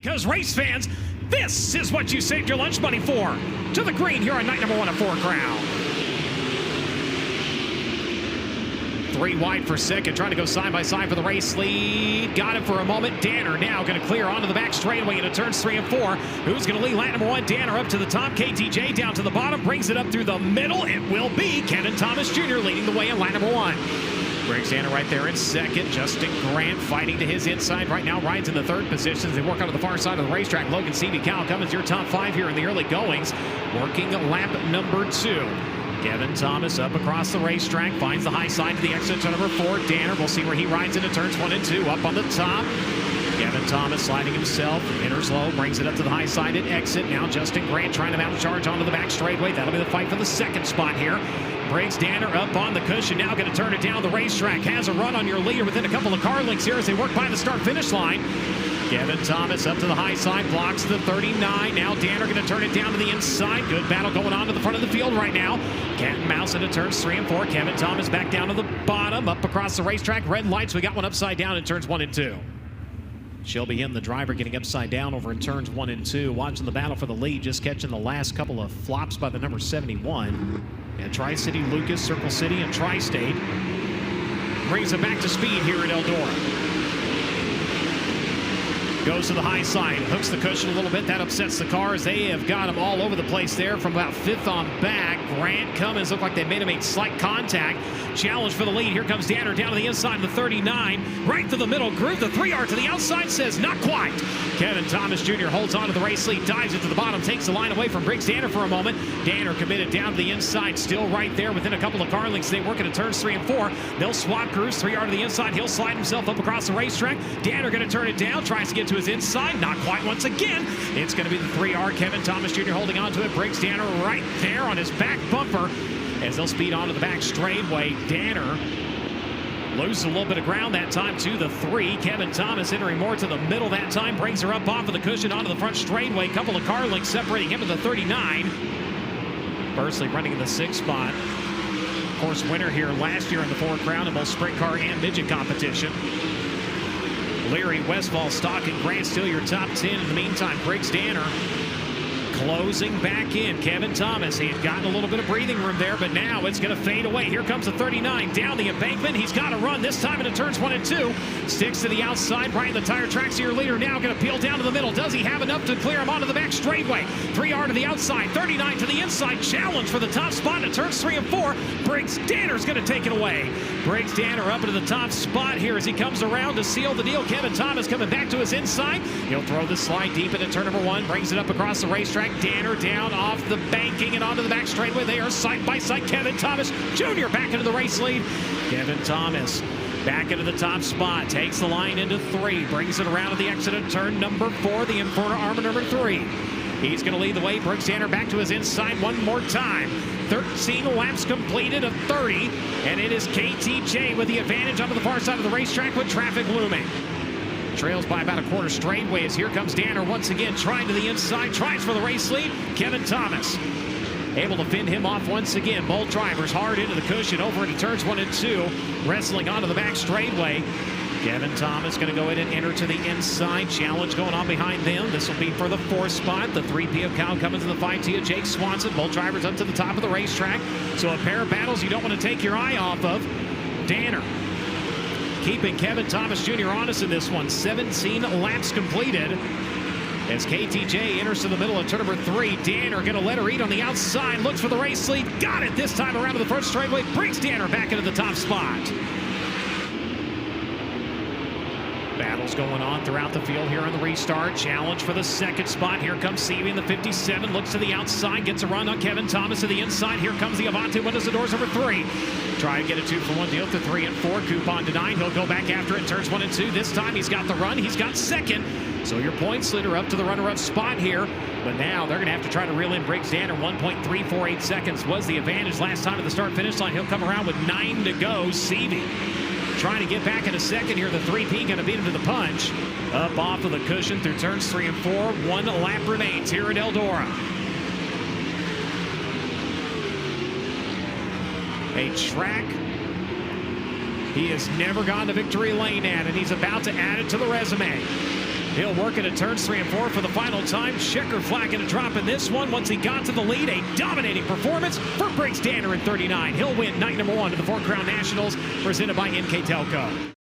Because race fans, this is what you saved your lunch money for. To the green here on night number 1 of 4 Crown. 3 wide for second, trying to go side by side for the race lead. Got it for a moment. Danner now going to clear onto the back straightaway into turns 3 and 4. Who's going to lead lap number 1? Danner up to the top. KTJ down to the bottom, brings it up through the middle. It will be Kevin Thomas Jr. leading the way in lap number 1. Briggs Danner right there in second. Justin Grant fighting to his inside right now. Rides in the third position as they work out to the far side of the racetrack. Logan Seavey, Cal Cummins, your top 5 here in the early goings. Working lap number 2. Kevin Thomas up across the racetrack. Finds the high side to the exit to number 4. Danner, we'll see where he rides into turns 1 and 2. Up on the top. Kevin Thomas sliding himself. Enters low, brings it up to the high side at exit. Now Justin Grant trying to mount a charge onto the back straightaway. That'll be the fight for the second spot here. Briggs Danner up on the cushion, now going to turn it down the racetrack. Has a run on your leader within a couple of car lengths here as they work by the start-finish line. Kevin Thomas up to the high side, blocks the 39. Now Danner going to turn it down to the inside. Good battle going on to the front of the field right now. Cat and mouse into turns 3 and 4. Kevin Thomas back down to the bottom, up across the racetrack. Red lights, we got one upside down in turns 1 and 2. Shelby Him, the driver, getting upside down over in turns 1 and 2. Watching the battle for the lead, just catching the last couple of flops by the number 71. And Tri-City, Lucas, Circle City, and Tri-State brings it back to speed here at Eldora. Goes to the high side, hooks the cushion a little bit. That upsets the cars. They have got him all over the place there from about 5th on back. Grant, Cummins look like they made him make slight contact. Challenge for the lead. Here comes Danner down to the inside of the 39. Right to the middle groove. The 3R to the outside says not quite. Kevin Thomas Jr. holds on to the race lead, dives it to the bottom, takes the line away from Briggs Danner for a moment. Danner committed down to the inside, still right there within a couple of car lengths. They work into turns 3 and 4. They'll swap crews. 3R to the inside. He'll slide himself up across the racetrack. Danner going to turn it down, tries to get to his inside. Not quite once again. It's going to be the 3R. Kevin Thomas Jr. holding on to it. Briggs Danner right there on his back bumper as they'll speed onto the back straightaway. Danner loses a little bit of ground that time to the 3. Kevin Thomas entering more to the middle that time. Brings her up off of the cushion onto the front straightaway. Couple of car lengths separating him to the 39. Bursley running in the 6th spot. Of course, winner here last year in the 4 Crown in both sprint car and midget competition. Leary, Westfall, Stock, and Grant still your top 10. In the meantime, Briggs Danner closing back in. Kevin Thomas, he had gotten a little bit of breathing room there, but now it's going to fade away. Here comes the 39 down the embankment. He's got to run this time into turns 1 and 2. Sticks to the outside, right in the tire tracks. Your leader now going to peel down to the middle. Does he have enough to clear him onto the back straightaway? 3R to the outside, 39 to the inside. Challenge for the top spot in turns 3 and 4. Briggs Danner's going to take it away. Briggs Danner up into the top spot here as he comes around to seal the deal. Kevin Thomas coming back to his inside. He'll throw the slide deep into turn number 1. Brings it up across the racetrack. Danner down off the banking and onto the back straightaway. They are side by side. Kevin Thomas Jr. back into the race lead. Kevin Thomas back into the top spot. Takes the line into 3. Brings it around to the exit of turn number 4. The Inferno Armor number 3. He's going to lead the way. Briggs Danner back to his inside one more time. 13 laps completed of 30. And it is KTJ with the advantage onto the far side of the racetrack with traffic looming. Trails by about a quarter straightaway as here comes Danner once again, trying to the inside, tries for the race lead. Kevin Thomas able to fend him off once again. Both drivers hard into the cushion, over into turns 1 and 2, wrestling onto the back straightaway. Kevin Thomas going to go in and enter to the inside. Challenge going on behind them. This will be for the 4th spot. The 3P of Kyle Cummins in the 5T of Jake Swanson. Both drivers up to the top of the racetrack. So a pair of battles you don't want to take your eye off of. Danner keeping Kevin Thomas Jr. honest in this one. 17 laps completed as KTJ enters to the middle of turn number 3. Danner going to let her eat on the outside. Looks for the race lead. Got it this time around to the first straightaway. Brings Danner back into the top spot. Battles going on throughout the field here on the restart. Challenge for the 2nd spot. Here comes Seavey in the 57. Looks to the outside. Gets a run on Kevin Thomas to the inside. Here comes the Avante. Windows the doors number 3. Try to get a 2-for-1 deal to 3 and 4. Coupon to 9. He'll go back after it in turns 1 and 2. This time he's got the run. He's got 2nd. So your points leader up to the runner-up spot here. But now they're going to have to try to reel in Briggs Danner. 1.348 seconds was the advantage last time at the start-finish line. He'll come around with 9 to go. Seavey trying to get back in a 2nd here. The 3P going to beat him to the punch. Up off of the cushion through turns 3 and 4. 1 lap remains here at Eldora. A track he has never gone to victory lane at, and he's about to add it to the resume. He'll work it at turns 3 and 4 for the final time. Checker flag and a drop in this one. Once he got to the lead, a dominating performance for Briggs Danner in 39. He'll win night number 1 of the 4 Crown Nationals, presented by NK Telco.